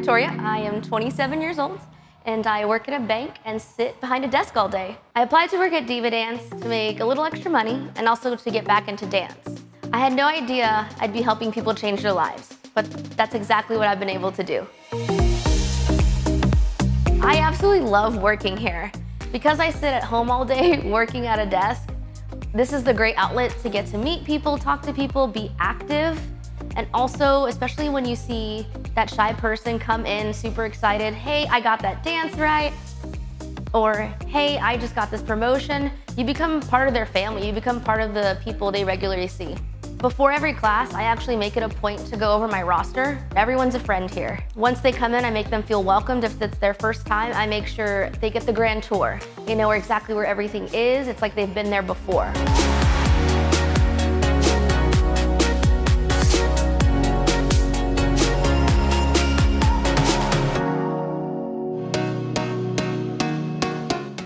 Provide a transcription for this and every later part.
Victoria. I am 27 years old and I work at a bank and sit behind a desk all day. I applied to work at DivaDance to make a little extra money and also to get back into dance. I had no idea I'd be helping people change their lives, but that's exactly what I've been able to do. I absolutely love working here. Because I sit at home all day working at a desk, this is the great outlet to get to meet people, talk to people, be active, and also, especially when you see that shy person come in super excited, hey, I got that dance right, or hey, I just got this promotion, you become part of their family, you become part of the people they regularly see. Before every class, I actually make it a point to go over my roster. Everyone's a friend here. Once they come in, I make them feel welcomed. If it's their first time, I make sure they get the grand tour. They know exactly where everything is. It's like they've been there before.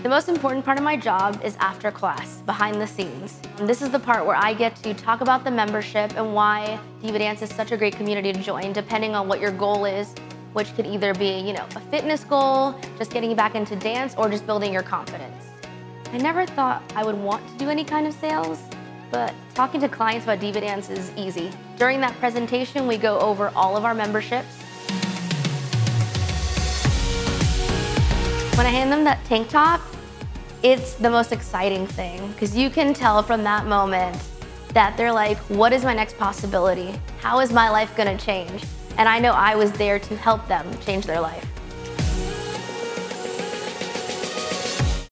The most important part of my job is after class, behind the scenes. This is the part where I get to talk about the membership and why DivaDance is such a great community to join, depending on what your goal is, which could either be, a fitness goal, just getting back into dance, or just building your confidence. I never thought I would want to do any kind of sales, but talking to clients about DivaDance is easy. During that presentation, we go over all of our memberships. When I hand them that tank top, it's the most exciting thing because you can tell from that moment that they're like, what is my next possibility? How is my life gonna change? And I know I was there to help them change their life.